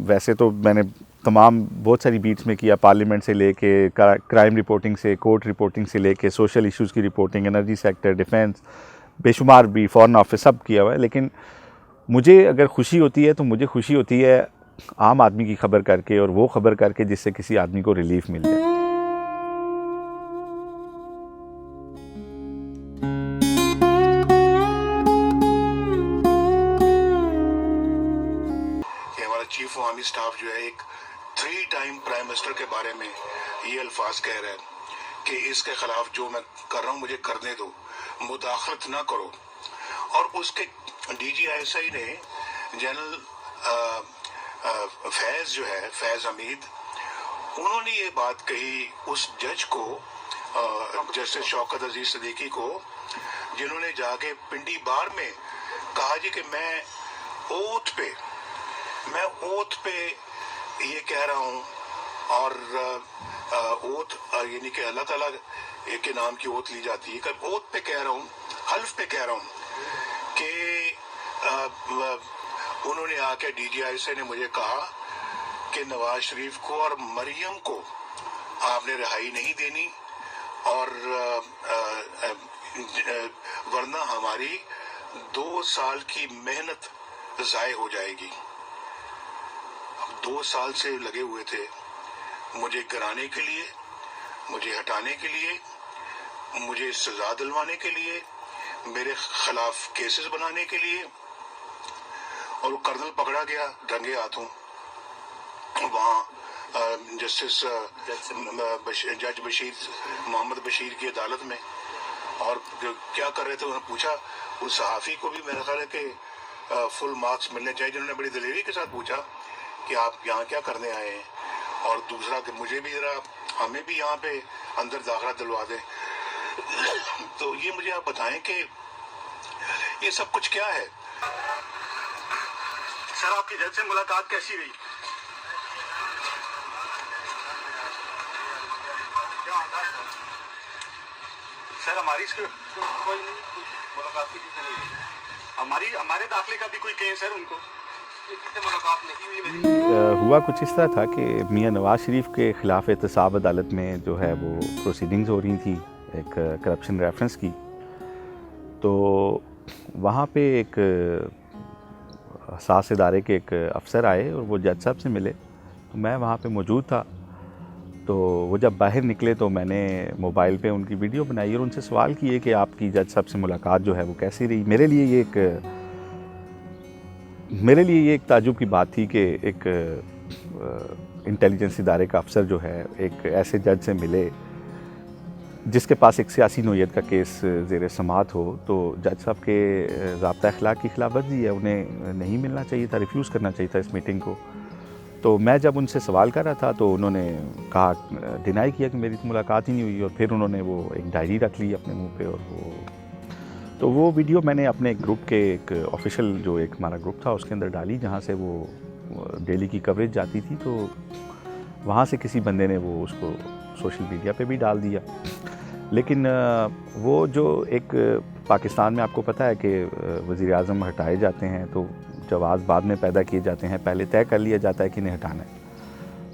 ویسے تو میں نے تمام بہت ساری بیٹس میں کیا، پارلیمنٹ سے لے کے کرائم رپورٹنگ سے، کورٹ رپورٹنگ سے لے کے سوشل ایشوز کی رپورٹنگ، انرجی سیکٹر، ڈیفینس، بے شمار بھی، فورن آفس، سب کیا ہوا ہے. لیکن مجھے اگر خوشی ہوتی ہے تو مجھے خوشی ہوتی ہے عام آدمی کی خبر کر کے، اور وہ خبر کر کے جس سے کسی آدمی کو ریلیف مل جائے. ہمارا چیف عوامی سٹاف جو ہے ایک 3 ٹائم پرائم منسٹر کے بارے میں یہ الفاظ کہہ رہا ہے کہ اس کے خلاف جو میں کر رہا ہوں مجھے کرنے دو، مداخلت نہ کرو. اور اس کے D G I S I نے جنرل فیض جو ہے، فیض حمید، انہوں نے یہ بات کہی اس جج کو، جسٹس شوکت عزیز صدیقی کو، جنہوں نے جا کے پنڈی بار میں کہا جی کہ میں اوتھ پہ یہ کہہ رہا ہوں، اور اوتھ یعنی کہ اللہ تعالیٰ کے نام کی اوتھ لی جاتی ہے، کہ اوتھ پہ کہہ رہا ہوں، حلف پہ کہہ رہا ہوں کہ انہوں نے آ کے ڈی جی آئی سے نے مجھے کہا کہ نواز شریف کو اور مریم کو آپ نے رہائی نہیں دینی، اور ورنہ ہماری 2 سال کی محنت ضائع ہو جائے گی. 2 سال سے لگے ہوئے تھے مجھے گرانے کے لیے، مجھے ہٹانے کے لیے، مجھے سزا دلوانے کے لیے، میرے خلاف کیسز بنانے کے لیے. اور وہ کرنل پکڑا گیا رنگے ہاتھوں وہاں جسٹس جج بشیر، محمد بشیر کی عدالت میں. اور کیا کر رہے تھے انہوں نے پوچھا، اس صحافی کو بھی میرا خیال ہے کہ فل مارکس ملنے چاہیے، جنہوں نے بڑی دلیری کے ساتھ پوچھا کہ آپ یہاں کیا کرنے آئے ہیں. اور دوسرا کہ مجھے بھی ذرا، ہمیں بھی یہاں پہ اندر داخلہ دلوا دیں. تو یہ مجھے آپ بتائیں کہ یہ سب کچھ کیا ہے؟ سر آپ کی جج سے ملاقات کیسی رہی؟ سر ہماری کوئی ملاقات کی ہمارے داخلے کا بھی کوئی کیس ہے ان کو؟ ملاقات نہیں ہوئی. ہوا کچھ اس طرح تھا کہ میاں نواز شریف کے خلاف احتساب عدالت میں جو ہے وہ پروسیڈنگز ہو رہی تھیں ایک کرپشن ریفرنس کی. تو وہاں پہ ایک حساس ادارے کے ایک افسر آئے اور وہ جج صاحب سے ملے. تو میں وہاں پہ موجود تھا. تو وہ جب باہر نکلے تو میں نے موبائل پہ ان کی ویڈیو بنائی اور ان سے سوال کیے کہ آپ کی جج صاحب سے ملاقات جو ہے وہ کیسی رہی. میرے لیے یہ ایک تعجب کی بات تھی کہ ایک انٹیلیجنس ادارے کا افسر جو ہے ایک ایسے جج سے ملے جس کے پاس ایک سیاسی نوعیت کا کیس زیر سماعت ہو. تو جج صاحب کے ضابطہ اخلاق کی خلاف ورزی ہے، انہیں نہیں ملنا چاہیے تھا، ریفیوز کرنا چاہیے تھا اس میٹنگ کو. تو میں جب ان سے سوال کر رہا تھا تو انہوں نے کہا، ڈینائی کیا کہ میری ملاقات ہی نہیں ہوئی. اور پھر انہوں نے وہ ایک ڈائری رکھ لی اپنے منہ پہ. اور وہ ویڈیو میں نے اپنے گروپ کے ایک آفیشیل جو ایک ہمارا گروپ تھا اس کے اندر ڈالی، جہاں سے وہ ڈیلی کی کوریج جاتی تھی. تو وہاں سے کسی بندے نے وہ اس کو سوشل میڈیا پہ بھی ڈال دیا. لیکن وہ جو ایک پاکستان میں آپ کو پتہ ہے کہ وزیر اعظم ہٹائے جاتے ہیں تو جواز بعد میں پیدا کیے جاتے ہیں، پہلے طے کر لیا جاتا ہے کہ انہیں ہٹانا ہے.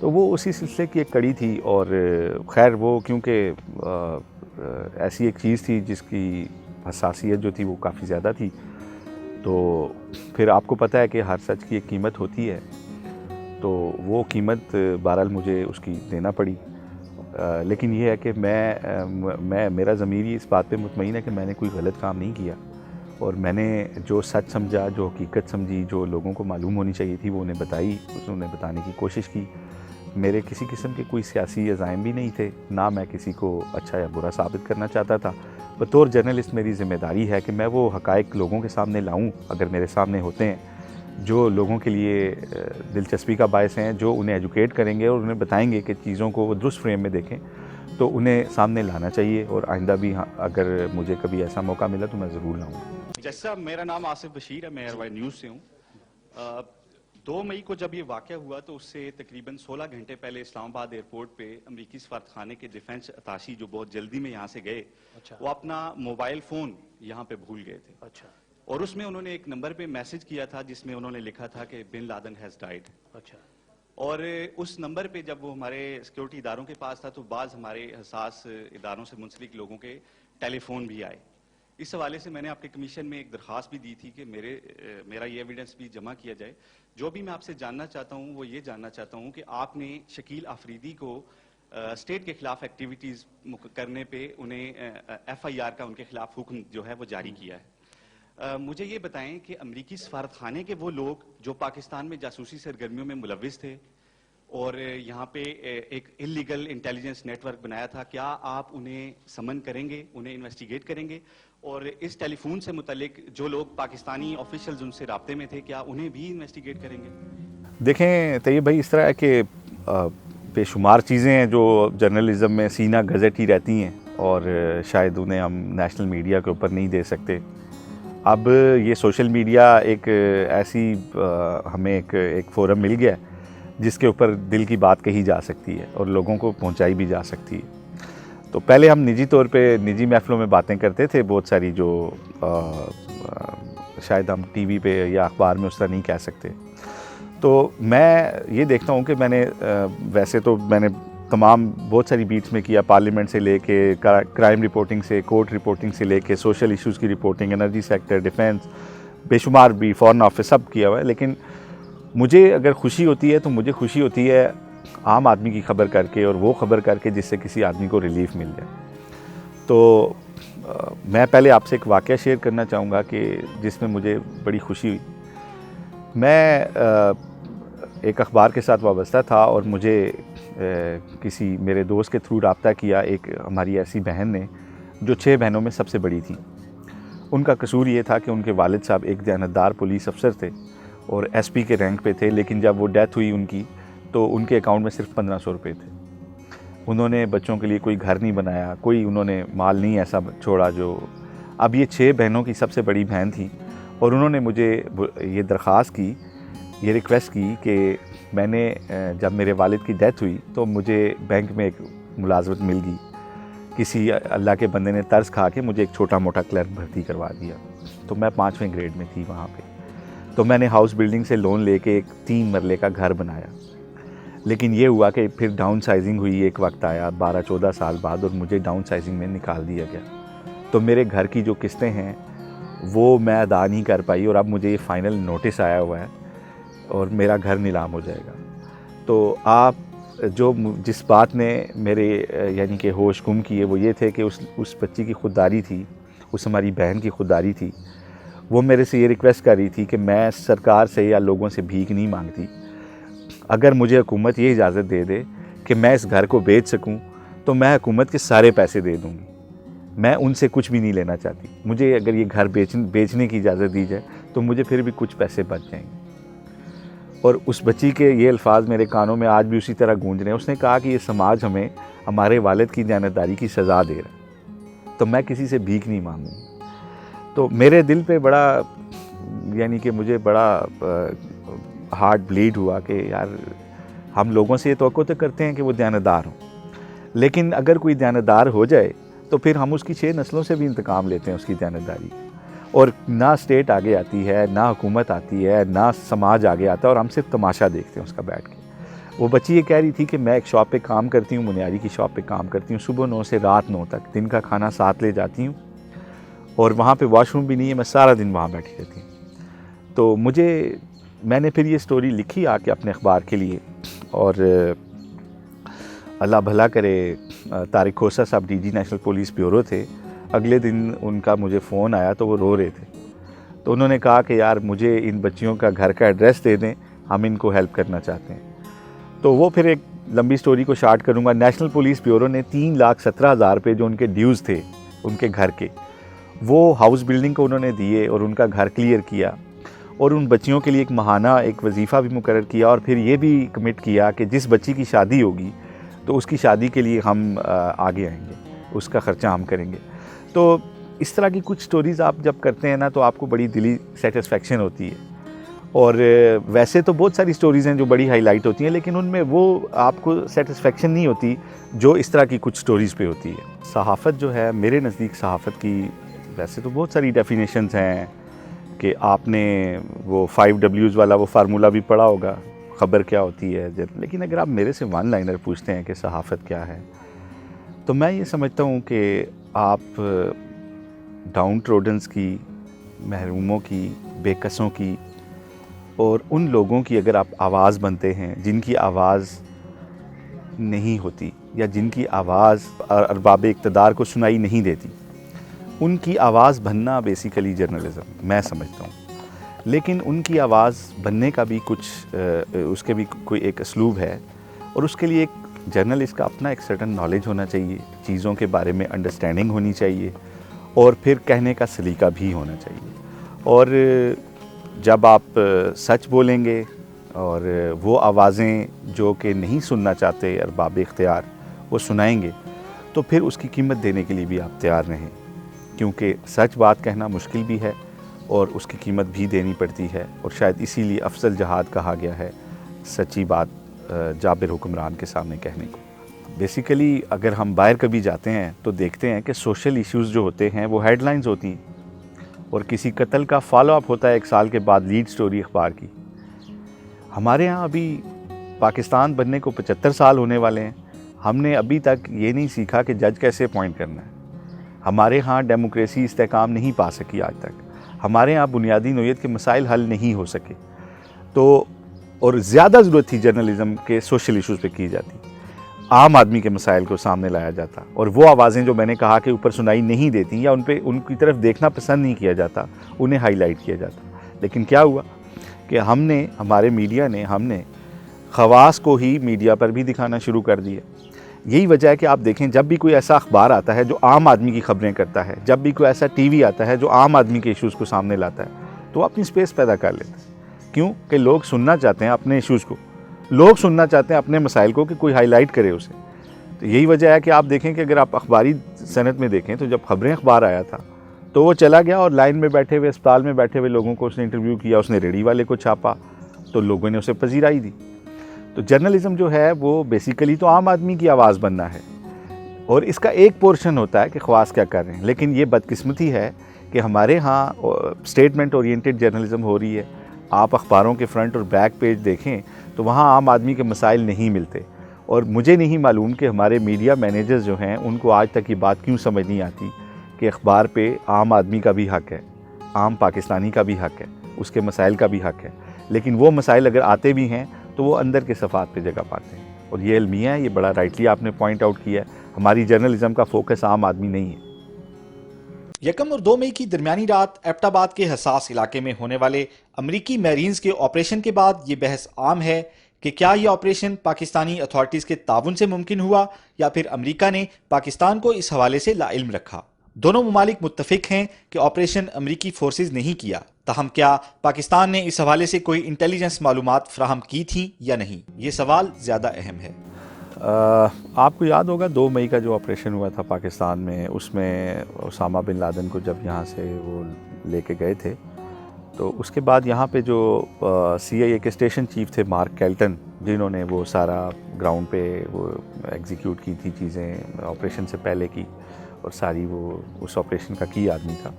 تو وہ اسی سلسلے کی ایک کڑی تھی. اور خیر وہ کیونکہ ایسی ایک چیز تھی جس کی حساسیت جو تھی وہ کافی زیادہ تھی، تو پھر آپ کو پتہ ہے کہ ہر سچ کی ایک قیمت ہوتی ہے. تو وہ قیمت بہرحال مجھے اس کی دینا پڑی. لیکن یہ ہے کہ میرا ضمیر اس بات پہ مطمئن ہے کہ میں نے کوئی غلط کام نہیں کیا، اور میں نے جو سچ سمجھا، جو حقیقت سمجھی، جو لوگوں کو معلوم ہونی چاہیے تھی وہ انہیں بتائی، انہیں بتانے کی کوشش کی. میرے کسی قسم کے کوئی سیاسی عزائم بھی نہیں تھے، نہ میں کسی کو اچھا یا برا ثابت کرنا چاہتا تھا. بطور جرنلسٹ میری ذمہ داری ہے کہ میں وہ حقائق لوگوں کے سامنے لاؤں اگر میرے سامنے ہوتے ہیں، جو لوگوں کے لیے دلچسپی کا باعث ہیں، جو انہیں ایجوکیٹ کریں گے اور انہیں بتائیں گے کہ چیزوں کو وہ درست فریم میں دیکھیں. تو انہیں سامنے لانا چاہیے، اور آئندہ بھی اگر مجھے کبھی ایسا موقع ملا تو میں ضرور لاؤں. جج صاحب، میرا نام آصف بشیر ہے، میں ایئر وائی نیوز سے ہوں. 2 مئی کو جب یہ واقعہ ہوا تو اس سے تقریباً 16 گھنٹے پہلے اسلام آباد ایئرپورٹ پہ امریکی سفارتخانے کے ڈیفنس اتاشی جو بہت جلدی میں یہاں سے گئے، وہ اپنا موبائل فون یہاں پہ بھول گئے تھے. اور اس میں انہوں نے ایک نمبر پہ میسج کیا تھا جس میں انہوں نے لکھا تھا کہ بن لادن ہیز ڈائیڈ. اور اس نمبر پہ جب وہ ہمارے سیکیورٹی اداروں کے پاس تھا تو بعض ہمارے حساس اداروں سے منسلک لوگوں کے ٹیلی فون بھی آئے. اس حوالے سے میں نے آپ کے کمیشن میں ایک درخواست بھی دی تھی کہ میرا یہ ایویڈنس بھی جمع کیا جائے. جو بھی میں آپ سے جاننا چاہتا ہوں وہ یہ جاننا چاہتا ہوں کہ آپ نے شکیل آفریدی کو اسٹیٹ کے خلاف ایکٹیویٹیز کرنے پہ انہیں ایف آئی آر کا ان کے خلاف حکم جو ہے وہ جاری کیا ہے. مجھے یہ بتائیں کہ امریکی سفارت خانے کے وہ لوگ جو پاکستان میں جاسوسی سرگرمیوں میں ملوث تھے اور یہاں پہ ایک انلیگل انٹیلیجنس نیٹ ورک بنایا تھا, کیا آپ انہیں سمن کریں گے, انہیں انویسٹیگیٹ کریں گے؟ اور اس ٹیلی فون سے متعلق جو لوگ پاکستانی آفیشلز ان سے رابطے میں تھے, کیا انہیں بھی انویسٹیگیٹ کریں گے؟ دیکھیں طیب بھائی, اس طرح ہے کہ بے شمار چیزیں ہیں جو جرنلزم میں سینہ گزٹ ہی رہتی ہیں اور شاید انہیں ہم نیشنل میڈیا کے اوپر نہیں دے سکتے. اب یہ سوشل میڈیا ایک ایسی ہمیں ایک فورم مل گیا ہے جس کے اوپر دل کی بات کہی جا سکتی ہے اور لوگوں کو پہنچائی بھی جا سکتی ہے. تو پہلے ہم نجی طور پہ نجی محفلوں میں باتیں کرتے تھے بہت ساری جو شاید ہم ٹی وی پہ یا اخبار میں اس طرح نہیں کہہ سکتے. تو میں یہ دیکھتا ہوں کہ میں نے ویسے تو میں نے تمام بہت ساری بیٹس میں کیا, پارلیمنٹ سے لے کے کرائم رپورٹنگ سے, کورٹ رپورٹنگ سے لے کے سوشل ایشوز کی رپورٹنگ, انرجی سیکٹر, ڈیفینس, بے شمار بھی فورن آفس سب کیا ہوا ہے. لیکن مجھے اگر خوشی ہوتی ہے تو مجھے خوشی ہوتی ہے عام آدمی کی خبر کر کے, اور وہ خبر کر کے جس سے کسی آدمی کو ریلیف مل جائے. تو میں پہلے آپ سے ایک واقعہ شیئر کرنا چاہوں گا کہ جس میں مجھے بڑی خوشی ہوئی. میں ایک اخبار کے ساتھ وابستہ تھا اور مجھے کسی میرے دوست کے تھرو رابطہ کیا ایک ہماری ایسی بہن نے جو 6 بہنوں میں سب سے بڑی تھی. ان کا قصور یہ تھا کہ ان کے والد صاحب ایک دیانتدار پولیس افسر تھے اور ایس پی کے رینک پہ تھے, لیکن جب وہ ڈیتھ ہوئی ان کی تو ان کے اکاؤنٹ میں صرف 1500 روپے تھے. انہوں نے بچوں کے لیے کوئی گھر نہیں بنایا, کوئی انہوں نے مال نہیں ایسا چھوڑا جو. اب یہ 6 بہنوں کی سب سے بڑی بہن تھی اور انہوں نے مجھے یہ درخواست کی, یہ ریکویسٹ کی کہ میں نے جب میرے والد کی ڈیتھ ہوئی تو مجھے بینک میں ایک ملازمت مل گئی. کسی اللہ کے بندے نے ترس کھا کے مجھے ایک چھوٹا موٹا کلرک بھرتی کروا دیا. تو میں 5ویں گریڈ میں تھی وہاں پہ. تو میں نے ہاؤس بلڈنگ سے لون لے کے ایک 3 مرلے کا گھر بنایا. لیکن یہ ہوا کہ پھر ڈاؤن سائزنگ ہوئی, ایک وقت آیا 12-14 سال بعد اور مجھے ڈاؤن سائزنگ میں نکال دیا گیا. تو میرے گھر کی جو قسطیں ہیں وہ میں ادا نہیں کر پائی اور اب مجھے یہ فائنل نوٹس آیا ہوا ہے اور میرا گھر نیلام ہو جائے گا. تو آپ جس بات نے میرے یعنی کہ ہوش گم کیے وہ یہ تھے کہ اس بچی کی خودداری تھی, اس ہماری بہن کی خودداری تھی. وہ میرے سے یہ ریکویسٹ کر رہی تھی کہ میں سرکار سے یا لوگوں سے بھیک نہیں مانگتی, اگر مجھے حکومت یہ اجازت دے دے کہ میں اس گھر کو بیچ سکوں تو میں حکومت کے سارے پیسے دے دوں گی. میں ان سے کچھ بھی نہیں لینا چاہتی. مجھے اگر یہ گھر بیچنے کی اجازت دی جائے تو مجھے پھر بھی کچھ پیسے بچ جائیں گے. اور اس بچی کے یہ الفاظ میرے کانوں میں آج بھی اسی طرح گونج رہے ہیں. اس نے کہا کہ یہ سماج ہمیں ہمارے والد کی دیانتداری کی سزا دے رہا ہے, تو میں کسی سے بھیک نہیں مانگوں گی. تو میرے دل پہ بڑا یعنی کہ مجھے بڑا ہارٹ بلیڈ ہوا کہ یار ہم لوگوں سے یہ توقع تو کرتے ہیں کہ وہ دیانتدار ہوں, لیکن اگر کوئی دیانتدار ہو جائے تو پھر ہم اس کی 6 نسلوں سے بھی انتقام لیتے ہیں اس کی دیانتداری. اور نہ اسٹیٹ آگے آتی ہے, نہ حکومت آتی ہے, نہ سماج آگے آتا ہے, اور ہم صرف تماشا دیکھتے ہیں اس کا بیٹھ کے. وہ بچی یہ کہہ رہی تھی کہ میں ایک شاپ پہ کام کرتی ہوں, منیاری کی شاپ پہ کام کرتی ہوں, صبح 9 سے رات 9 تک, دن کا کھانا ساتھ لے جاتی ہوں اور وہاں پہ واش روم بھی نہیں ہے, میں سارا دن وہاں بیٹھی رہتی ہوں. تو میں نے پھر یہ سٹوری لکھی آ کے اپنے اخبار کے لیے, اور اللہ بھلا کرے طارق کھوسہ صاحب D G National Police Bureau تھے, اگلے دن ان کا مجھے فون آیا تو وہ رو رہے تھے. تو انہوں نے کہا کہ یار مجھے ان بچیوں کا گھر کا ایڈریس دے دیں, ہم ان کو ہیلپ کرنا چاہتے ہیں. تو وہ پھر ایک لمبی سٹوری کو شارٹ کروں گا. نیشنل پولیس بیورو نے 3,17,000 روپے جو ان کے ڈیوز تھے ان کے گھر کے, وہ ہاؤس بلڈنگ کو انہوں نے دیے اور ان کا گھر کلیئر کیا, اور ان بچیوں کے لیے ایک ماہانہ ایک وظیفہ بھی مقرر کیا, اور پھر یہ بھی کمٹ کیا کہ جس بچی کی شادی ہوگی تو اس کی شادی کے لیے ہم آگے آئیں گے, اس کا خرچہ ہم کریں گے. تو اس طرح کی کچھ سٹوریز آپ جب کرتے ہیں نا تو آپ کو بڑی دلی سیٹسفیکشن ہوتی ہے. اور ویسے تو بہت ساری سٹوریز ہیں جو بڑی ہائی لائٹ ہوتی ہیں, لیکن ان میں وہ آپ کو سیٹسفیکشن نہیں ہوتی جو اس طرح کی کچھ سٹوریز پہ ہوتی ہے. صحافت جو ہے میرے نزدیک صحافت کی ویسے تو بہت ساری ڈیفینیشنز ہیں کہ آپ نے وہ 5 Ws والا وہ فارمولہ بھی پڑھا ہوگا, خبر کیا ہوتی ہے. لیکن اگر آپ میرے سے ون لائنر پوچھتے ہیں کہ صحافت کیا ہے, تو میں یہ سمجھتا ہوں کہ آپ ڈاؤن ٹروڈنس کی, محروموں کی, بے کسوں کی اور ان لوگوں کی اگر آپ آواز بنتے ہیں جن کی آواز نہیں ہوتی یا جن کی آواز ارباب اقتدار کو سنائی نہیں دیتی, ان کی آواز بننا بیسیکلی جرنلزم میں سمجھتا ہوں. لیکن ان کی آواز بننے کا بھی کچھ اس کے بھی کوئی ایک اسلوب ہے, اور اس کے لیے ایک جرنلسٹ کا اپنا ایک سرٹن نالج ہونا چاہیے, چیزوں کے بارے میں انڈرسٹینڈنگ ہونی چاہیے, اور پھر کہنے کا سلیقہ بھی ہونا چاہیے. اور جب آپ سچ بولیں گے اور وہ آوازیں جو کہ نہیں سننا چاہتے ارباب اختیار وہ سنائیں گے, تو پھر اس کی قیمت دینے کے لیے بھی آپ تیار رہیں, کیونکہ سچ بات کہنا مشکل بھی ہے اور اس کی قیمت بھی دینی پڑتی ہے. اور شاید اسی لیے افضل جہاد کہا گیا ہے سچی بات جابر حکمران کے سامنے کہنے کو. بیسیکلی اگر ہم باہر کبھی جاتے ہیں تو دیکھتے ہیں کہ سوشل ایشوز جو ہوتے ہیں وہ ہیڈ لائنز ہوتی ہیں, اور کسی قتل کا فالو اپ ہوتا ہے 1 سال کے بعد لیڈ سٹوری اخبار کی. ہمارے ہاں ابھی پاکستان بننے کو 75 سال ہونے والے ہیں, ہم نے ابھی تک یہ نہیں سیکھا کہ جج کیسے اپوائنٹ کرنا ہے. ہمارے ہاں ڈیموکریسی استحکام نہیں پا سکی آج تک, ہمارے ہاں بنیادی نوعیت کے مسائل حل نہیں ہو سکے. تو اور زیادہ ضرورت تھی جرنلزم کے سوشل ایشوز پہ کی جاتی, عام آدمی کے مسائل کو سامنے لایا جاتا, اور وہ آوازیں جو میں نے کہا کہ اوپر سنائی نہیں دیتی یا ان کی طرف دیکھنا پسند نہیں کیا جاتا, انہیں ہائی لائٹ کیا جاتا. لیکن کیا ہوا کہ ہمارے میڈیا نے خواص کو ہی میڈیا پر بھی دکھانا شروع کر دیا. یہی وجہ ہے کہ آپ دیکھیں جب بھی کوئی ایسا اخبار آتا ہے جو عام آدمی کی خبریں کرتا ہے, جب بھی کوئی ایسا ٹی وی آتا ہے جو عام آدمی کے ایشوز کو سامنے لاتا ہے, تو وہ اپنی سپیس پیدا کر لیتا ہے. کیوں کہ لوگ سننا چاہتے ہیں اپنے ایشوز کو, لوگ سننا چاہتے ہیں اپنے مسائل کو کہ کوئی ہائی لائٹ کرے اسے. تو یہی وجہ ہے کہ آپ دیکھیں کہ اگر آپ اخباری صنعت میں دیکھیں تو جب خبریں اخبار آیا تھا تو وہ چلا گیا اور لائن میں بیٹھے ہوئے, اسپتال میں بیٹھے ہوئے لوگوں کو اس نے انٹرویو کیا, اس نے ریڑھی والے کو چھاپا, تو لوگوں نے اسے پذیرائی دی. تو جرنلزم جو ہے وہ بیسیکلی تو عام آدمی کی آواز بننا ہے, اور اس کا ایک پورشن ہوتا ہے کہ خواص کیا کر رہے ہیں. لیکن یہ بدقسمتی ہے کہ ہمارے ہاں اسٹیٹمنٹ اورینٹڈ جرنلزم ہو رہی ہے. آپ اخباروں کے فرنٹ اور بیک پیج دیکھیں تو وہاں عام آدمی کے مسائل نہیں ملتے, اور مجھے نہیں معلوم کہ ہمارے میڈیا مینیجرز جو ہیں ان کو آج تک یہ بات کیوں سمجھ نہیں آتی کہ اخبار پہ عام آدمی کا بھی حق ہے, عام پاکستانی کا بھی حق ہے, اس کے مسائل کا بھی حق ہے. لیکن وہ مسائل اگر آتے بھی ہیں تو وہ اندر کے صفحات پہ جگہ پاتے ہیں, اور یہ المیہ ہے, یہ بڑا رائٹلی آپ نے پوائنٹ آؤٹ کیا ہے. ہماری جرنلزم کا فوکس عام آدمی نہیں ہے. 1 اور 2 مئی کی درمیانی رات ایبٹ آباد کے حساس علاقے میں ہونے والے امریکی میرینز کے آپریشن کے بعد یہ بحث عام ہے کہ کیا یہ آپریشن پاکستانی اتھارٹیز کے تعاون سے ممکن ہوا یا پھر امریکہ نے پاکستان کو اس حوالے سے لا علم رکھا. دونوں ممالک متفق ہیں کہ آپریشن امریکی فورسز نہیں کیا, تاہم کیا پاکستان نے اس حوالے سے کوئی انٹیلیجنس معلومات فراہم کی تھیں یا نہیں, یہ سوال زیادہ اہم ہے. آپ کو یاد ہوگا 2 مئی کا جو آپریشن ہوا تھا پاکستان میں, اس میں اسامہ بن لادن کو جب یہاں سے وہ لے کے گئے تھے, تو اس کے بعد یہاں پہ جو CIA کے اسٹیشن چیف تھے مارک کیلٹن, جنہوں نے وہ سارا گراؤنڈ پہ وہ ایگزیکیوٹ کی تھی چیزیں آپریشن سے پہلے کی, اور ساری وہ اس آپریشن کا کی آدمی تھا.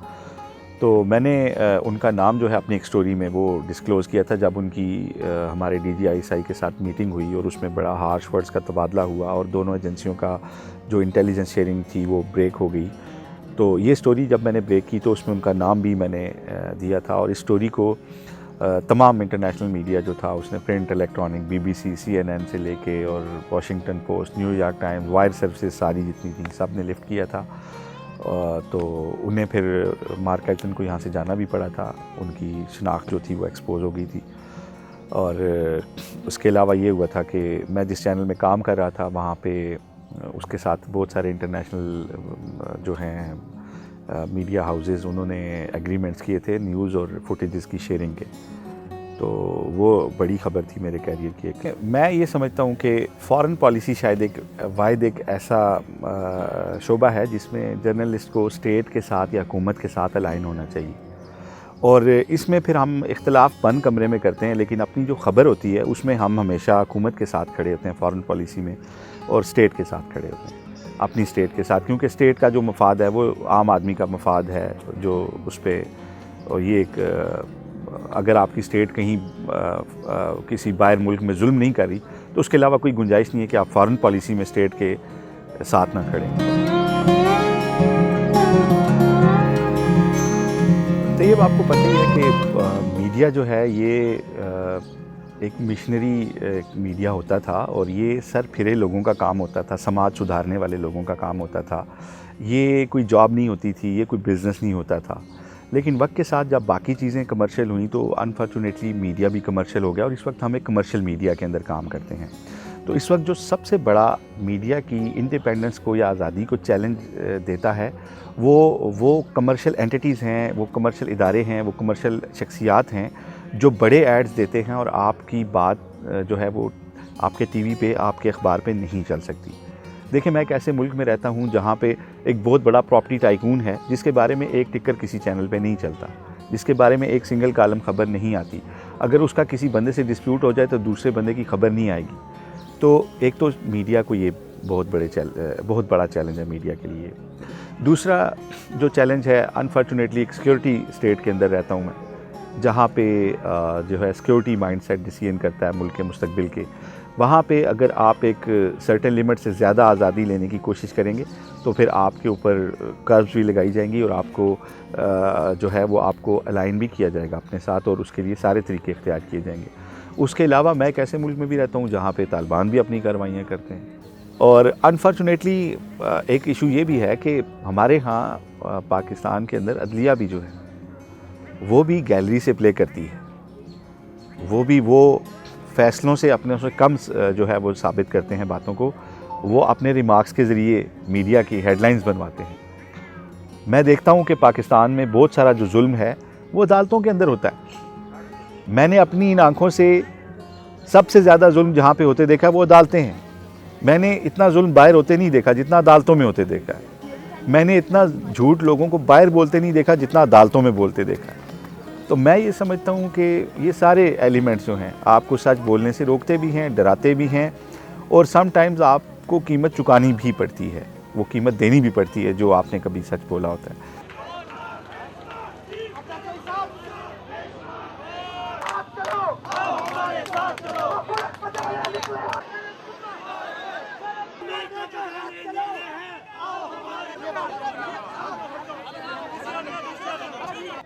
تو میں نے ان کا نام جو ہے اپنی ایک سٹوری میں وہ ڈسکلوز کیا تھا جب ان کی ہمارے DGI کے ساتھ میٹنگ ہوئی, اور اس میں بڑا ہارش ورڈز کا تبادلہ ہوا, اور دونوں ایجنسیوں کا جو انٹیلیجنس شیئرنگ تھی وہ بریک ہو گئی. تو یہ سٹوری جب میں نے بریک کی تو اس میں ان کا نام بھی میں نے دیا تھا, اور اس سٹوری کو تمام انٹرنیشنل میڈیا جو تھا اس نے پرنٹ, الیکٹرانک, BBC, CNN سے لے کے اور Washington post, new York Times, wire services ساری جتنی تھیں سب نے لفٹ کیا تھا. تو انہیں پھر مارک کیلٹن کو یہاں سے جانا بھی پڑا تھا, ان کی شناخت جو تھی وہ ایکسپوز ہو گئی تھی. اور اس کے علاوہ یہ ہوا تھا کہ میں جس چینل میں کام کر رہا تھا وہاں پہ اس کے ساتھ بہت سارے انٹرنیشنل جو ہیں میڈیا ہاؤسز, انہوں نے ایگریمنٹس کیے تھے نیوز اور فوٹیجز کی شیئرنگ کے. تو وہ بڑی خبر تھی میرے کیریئر کی. میں یہ سمجھتا ہوں کہ فارن پالیسی شاید ایک ایسا شعبہ ہے جس میں جرنلسٹ کو اسٹیٹ کے ساتھ یا حکومت کے ساتھ الائن ہونا چاہیے, اور اس میں پھر ہم اختلاف بند کمرے میں کرتے ہیں, لیکن اپنی جو خبر ہوتی ہے اس میں ہم ہمیشہ حکومت کے ساتھ کھڑے ہوتے ہیں فارن پالیسی میں, اور اسٹیٹ کے ساتھ کھڑے ہوتے ہیں, اپنی اسٹیٹ کے ساتھ, کیونکہ اسٹیٹ کا جو مفاد ہے وہ عام آدمی کا مفاد ہے جو اس پہ, اور یہ ایک اگر آپ کی اسٹیٹ کہیں کسی باہر ملک میں ظلم نہیں کر رہی تو اس کے علاوہ کوئی گنجائش نہیں ہے کہ آپ فارن پالیسی میں اسٹیٹ کے ساتھ نہ کھڑیں. طیب آپ کو پتہ ہی ہے کہ میڈیا جو ہے یہ ایک مشنری میڈیا ہوتا تھا اور یہ سر پھرے لوگوں کا کام ہوتا تھا, سماج سدھارنے والے لوگوں کا کام ہوتا تھا. یہ کوئی جاب نہیں ہوتی تھی, یہ کوئی بزنس نہیں ہوتا تھا. لیکن وقت کے ساتھ جب باقی چیزیں کمرشل ہوئیں تو انفارچونیٹلی میڈیا بھی کمرشل ہو گیا اور اس وقت ہم ایک کمرشل میڈیا کے اندر کام کرتے ہیں. تو اس وقت جو سب سے بڑا میڈیا کی انڈیپینڈنس کو یا آزادی کو چیلنج دیتا ہے وہ کمرشل اینٹیٹیز ہیں, وہ کمرشل ادارے ہیں, وہ کمرشل شخصیات ہیں جو بڑے ایڈز دیتے ہیں اور آپ کی بات جو ہے وہ آپ کے ٹی وی پہ, آپ کے اخبار پہ نہیں چل سکتی. دیکھیں میں ایک ایسے ملک میں رہتا ہوں جہاں پہ ایک بہت بڑا پراپرٹی ٹائکون ہے جس کے بارے میں ایک ٹکر کسی چینل پہ نہیں چلتا, جس کے بارے میں ایک سنگل کالم خبر نہیں آتی. اگر اس کا کسی بندے سے ڈسپیوٹ ہو جائے تو دوسرے بندے کی خبر نہیں آئے گی. تو ایک تو میڈیا کو یہ بہت بڑا چیلنج ہے میڈیا کے لیے. دوسرا جو چیلنج ہے انفارچونیٹلی ایک سیکیورٹی اسٹیٹ کے اندر رہتا ہوں میں جہاں پہ جو ہے سیکیورٹی مائنڈ سیٹ ڈیسیژن کرتا ہے ملک کے مستقبل کے. وہاں پہ اگر آپ ایک سرٹن لمٹ سے زیادہ آزادی لینے کی کوشش کریں گے تو پھر آپ کے اوپر کربز بھی لگائی جائیں گی اور آپ کو جو ہے وہ آپ کو الائن بھی کیا جائے گا اپنے ساتھ اور اس کے لیے سارے طریقے اختیار کیے جائیں گے. اس کے علاوہ میں ایک ایسے ملک میں بھی رہتا ہوں جہاں پہ طالبان بھی اپنی کارروائیاں کرتے ہیں. اور انفارچونیٹلی ایک ایشو یہ بھی ہے کہ ہمارے ہاں پاکستان کے اندر عدلیہ بھی جو ہے وہ بھی گیلری سے پلے کرتی ہے. وہ بھی وہ فیصلوں سے اپنے سے کم جو ہے وہ ثابت کرتے ہیں باتوں کو, وہ اپنے ریمارکس کے ذریعے میڈیا کی ہیڈ لائنز بنواتے ہیں. میں دیکھتا ہوں کہ پاکستان میں بہت سارا جو ظلم ہے وہ عدالتوں کے اندر ہوتا ہے. میں نے اپنی ان آنکھوں سے سب سے زیادہ ظلم جہاں پہ ہوتے دیکھا وہ عدالتیں ہیں. میں نے اتنا ظلم باہر ہوتے نہیں دیکھا جتنا عدالتوں میں ہوتے دیکھا ہے. میں نے اتنا جھوٹ لوگوں کو باہر بولتے نہیں دیکھا جتنا عدالتوں میں بولتے دیکھا ہے. تو میں یہ سمجھتا ہوں کہ یہ سارے ایلیمنٹس جو ہیں آپ کو سچ بولنے سے روکتے بھی ہیں, ڈراتے بھی ہیں اور سم ٹائمز آپ کو قیمت چکانی بھی پڑتی ہے, وہ قیمت دینی بھی پڑتی ہے جو آپ نے کبھی سچ بولا ہوتا ہے.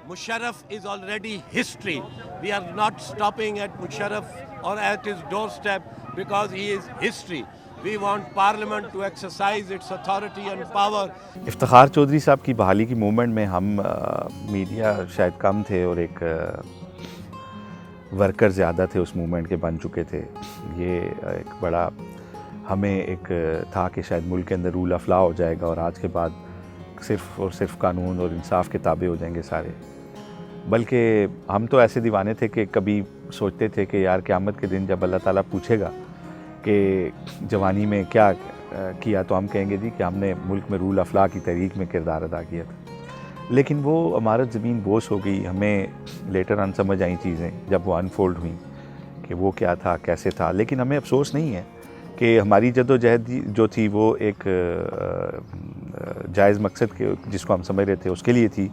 Musharraf is already history. We are not stopping at Musharraf or at his doorstep because he is history. We want Parliament to exercise its authority and power. Iftikhar Chaudhry صاحب کی بحالی کی موومنٹ میں ہم میڈیا شاید کم تھے اور ایک ورکر زیادہ تھے اس موومنٹ کے بن چکے تھے. یہ ایک بڑا ہمیں ایک تھا کہ شاید ملک کے اندر رول آف لا ہو جائے گا اور آج کے بعد صرف اور صرف قانون اور انصاف کے تابع ہو جائیں گے سارے. بلکہ ہم تو ایسے دیوانے تھے کہ کبھی سوچتے تھے کہ یار قیامت کے دن جب اللہ تعالیٰ پوچھے گا کہ جوانی میں کیا کیا تو ہم کہیں گے جی کہ ہم نے ملک میں رول آف لا کی تحریک میں کردار ادا کیا تھا. لیکن وہ عمارت زمین بوس ہو گئی. ہمیں لیٹر آن سمجھ آئیں چیزیں جب وہ انفولڈ ہوئیں کہ وہ کیا تھا کیسے تھا. لیکن ہمیں افسوس نہیں ہے کہ ہماری جد و جہد جو تھی وہ ایک جائز مقصد کے جس کو ہم سمجھ رہے تھے اس کے لیے تھی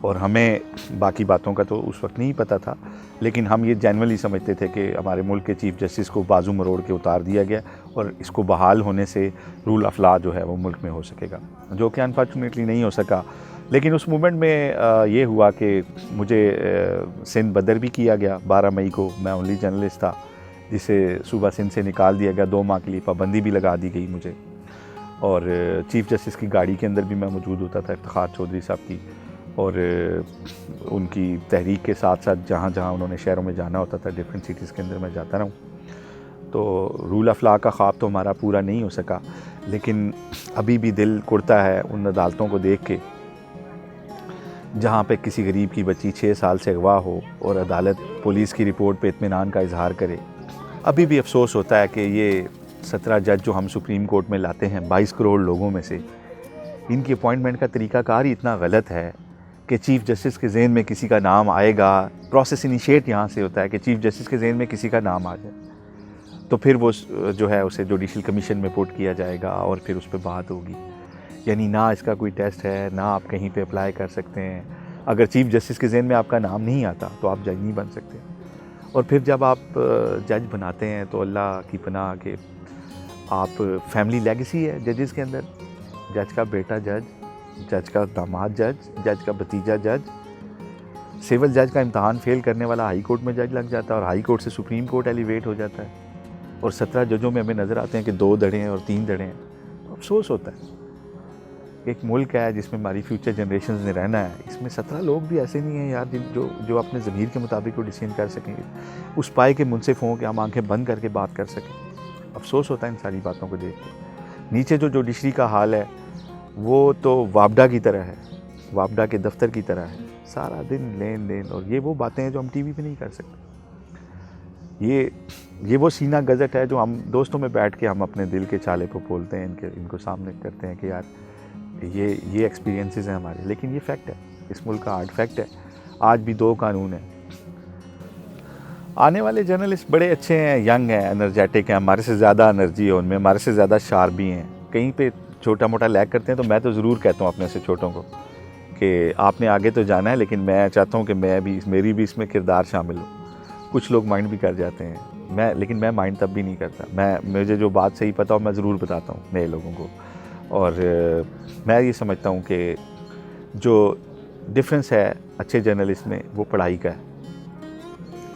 اور ہمیں باقی باتوں کا تو اس وقت نہیں پتہ تھا. لیکن ہم یہ جینولی سمجھتے تھے کہ ہمارے ملک کے چیف جسٹس کو بازو مروڑ کے اتار دیا گیا اور اس کو بحال ہونے سے رول آف لا جو ہے وہ ملک میں ہو سکے گا, جو کہ انفارچونیٹلی نہیں ہو سکا. لیکن اس موومنٹ میں یہ ہوا کہ مجھے سندھ بدر بھی کیا گیا 12 مئی کو. میں اونلی جرنلسٹ تھا جسے صوبہ سندھ سے نکال دیا گیا. 2 ماہ کے لیے پابندی بھی لگا دی گئی مجھے اور چیف جسٹس کی گاڑی کے اندر بھی میں موجود ہوتا تھا افتخار چودھری صاحب کی, اور ان کی تحریک کے ساتھ ساتھ جہاں جہاں انہوں نے شہروں میں جانا ہوتا تھا ڈفرینٹ سٹیز کے اندر میں جاتا رہا ہوں. تو رول آف لا کا خواب تو ہمارا پورا نہیں ہو سکا. لیکن ابھی بھی دل کڑتا ہے ان عدالتوں کو دیکھ کے جہاں پہ کسی غریب کی بچی 6 سال سے اغوا ہو اور عدالت پولیس کی رپورٹ پہ اطمینان کا اظہار کرے. ابھی بھی افسوس ہوتا ہے کہ یہ 17 جج جو ہم سپریم کورٹ میں لاتے ہیں 22 کروڑ لوگوں میں سے, ان کی اپوائنٹمنٹ کا طریقہ کار ہی اتنا غلط ہے کہ چیف جسٹس کے ذہن میں کسی کا نام آئے گا. پروسیس انیشیٹ یہاں سے ہوتا ہے کہ چیف جسٹس کے ذہن میں کسی کا نام آ جائے تو پھر وہ جو ہے اسے جوڈیشل کمیشن میں پٹ کیا جائے گا اور پھر اس پہ بات ہوگی. یعنی نہ اس کا کوئی ٹیسٹ ہے, نہ آپ کہیں پہ اپلائی کر سکتے ہیں. اگر چیف جسٹس کے ذہن میں آپ کا نام نہیں آتا تو آپ جج نہیں بن سکتے. اور پھر جب آپ جج بناتے ہیں تو اللہ کی پناہ کہ آپ فیملی لیگیسی ہے ججز کے اندر. جج کا بیٹا جج, جج کا داماد جج, جج کا بھتیجا جج. سول جج کا امتحان فیل کرنے والا ہائی کورٹ میں جج لگ جاتا ہے اور ہائی کورٹ سے سپریم کورٹ ایلیویٹ ہو جاتا ہے. اور 17 ججوں میں ہمیں نظر آتے ہیں کہ 2 دڑے ہیں اور 3 دڑے ہیں. افسوس ہوتا ہے. ایک ملک ہے جس میں ہماری فیوچر جنریشنز نے رہنا ہے, اس میں 17 لوگ بھی ایسے نہیں ہیں یار جو اپنے ضمیر کے مطابق وہ ڈیسیژن کر سکیں گے, اس پائے کے منصف ہوں کہ ہم آنکھیں بند کر کے بات کر سکیں. افسوس ہوتا ہے ان ساری باتوں کو دیکھ کے. نیچے جو جوڈیشری کا حال ہے وہ تو وابڈا کی طرح ہے, وابڈا کے دفتر کی طرح ہے. سارا دن لین دین, اور یہ وہ باتیں ہیں جو ہم ٹی وی پہ نہیں کر سکتے. یہ وہ سینہ گزٹ ہے جو ہم دوستوں میں بیٹھ کے ہم اپنے دل کے چھالے کو بولتے ہیں, ان کو سامنے کرتے ہیں کہ یار یہ ایکسپیرینسز ہیں ہمارے. لیکن یہ فیکٹ ہے, اس ملک کا ہارڈ فیکٹ ہے. آج بھی 2 قانون ہیں. آنے والے جرنلسٹ بڑے اچھے ہیں, ینگ ہیں, انرجیٹک ہیں, ہمارے سے زیادہ انرجی ہے ان میں, ہمارے سے زیادہ شارپ بھی ہیں. کہیں پہ چھوٹا موٹا لیگ کرتے ہیں تو میں تو ضرور کہتا ہوں اپنے سے چھوٹوں کو کہ آپ نے آگے تو جانا ہے, لیکن میں چاہتا ہوں کہ میری بھی اس میں کردار شامل ہو. کچھ لوگ مائنڈ بھی کر جاتے ہیں, لیکن میں مائنڈ تب بھی نہیں کرتا. مجھے جو بات صحیح پتہ ہو میں ضرور بتاتا ہوں نئے لوگوں کو. اور میں یہ سمجھتا ہوں کہ جو ڈفرینس ہے اچھے جرنلسٹ میں وہ پڑھائی کا ہے.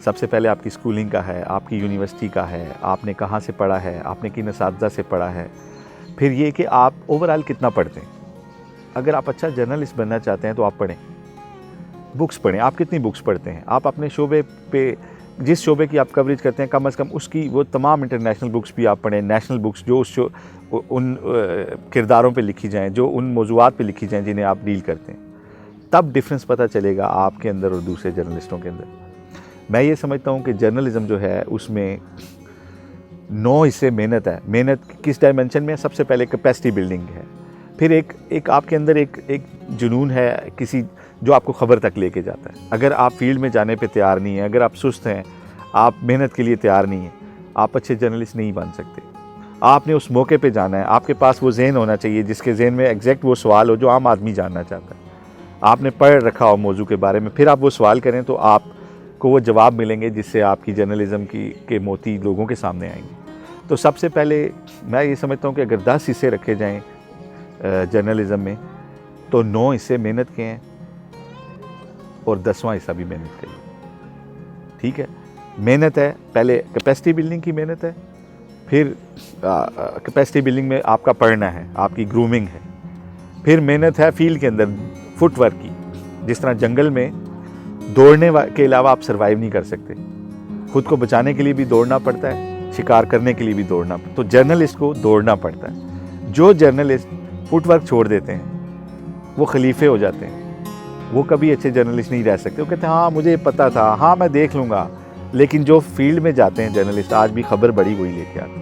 سب سے پہلے آپ کی اسکولنگ کا ہے, آپ کی یونیورسٹی کا ہے, آپ نے کہاں سے پڑھا ہے, آپ نے کن اساتذہ سے پڑھا ہے. پھر یہ کہ آپ اوور آل کتنا پڑھتے ہیں. اگر آپ اچھا جرنلسٹ بننا چاہتے ہیں تو آپ پڑھیں, بکس پڑھیں. آپ کتنی بکس پڑھتے ہیں؟ آپ اپنے شعبے پہ جس شعبے کی آپ کوریج کرتے ہیں کم از کم اس کی وہ تمام انٹرنیشنل بکس بھی آپ پڑھیں, نیشنل بکس جو ان کرداروں پہ لکھی جائیں, جو ان موضوعات پہ لکھی جائیں جنہیں آپ ڈیل کرتے ہیں. تب ڈفرینس پتہ چلے گا آپ کے اندر اور دوسرے جرنلسٹوں کے اندر. میں یہ سمجھتا ہوں کہ جرنلزم جو ہے اس میں 9 حصے محنت ہے. محنت کس ڈائمنشن میں ہے؟ سب سے پہلے کیپیسٹی بلڈنگ ہے. پھر ایک آپ کے اندر ایک جنون ہے کسی جو آپ کو خبر تک لے کے جاتا ہے. اگر آپ فیلڈ میں جانے پہ تیار نہیں ہیں, اگر آپ سست ہیں, آپ محنت کے لیے تیار نہیں ہیں, آپ اچھے جرنلسٹ نہیں بن سکتے. آپ نے اس موقع پہ جانا ہے. آپ کے پاس وہ ذہن ہونا چاہیے جس کے ذہن میں ایگزیکٹ وہ سوال ہو جو عام آدمی جاننا چاہتا ہے. آپ نے پڑھ رکھا ہو موضوع کے بارے میں, پھر آپ وہ سوال کریں تو آپ کو وہ جواب ملیں گے جس سے آپ کی جرنلزم کے موتی لوگوں کے سامنے آئیں گے. تو سب سے پہلے میں یہ سمجھتا ہوں کہ اگر 10 حصے رکھے جائیں جرنلزم میں تو 9 حصے محنت کے ہیں اور 10واں حصہ بھی محنت کے لیے. ٹھیک ہے, محنت ہے, پہلے کیپیسٹی بلڈنگ کی محنت ہے, پھر کیپیسٹی بلڈنگ میں آپ کا پڑھنا ہے, آپ کی گرومنگ ہے, پھر محنت ہے فیلڈ کے اندر فٹ ورک کی. جس طرح جنگل میں دوڑنے کے علاوہ آپ سروائیو نہیں کر سکتے, خود کو بچانے کے لیے بھی دوڑنا پڑتا ہے, شکار کرنے کے لیے بھی دوڑنا پڑتا ہے. تو جرنلسٹ کو دوڑنا پڑتا ہے. جو جرنلسٹ فٹ ورک چھوڑ دیتے ہیں وہ خلیفے ہو جاتے ہیں, وہ کبھی اچھے جرنلسٹ نہیں رہ سکتے. وہ کہتے ہیں ہاں مجھے پتہ تھا, ہاں میں دیکھ لوں گا. لیکن جو فیلڈ میں جاتے ہیں جرنلسٹ, آج بھی خبر بڑی وہی لے کے آتے ہیں.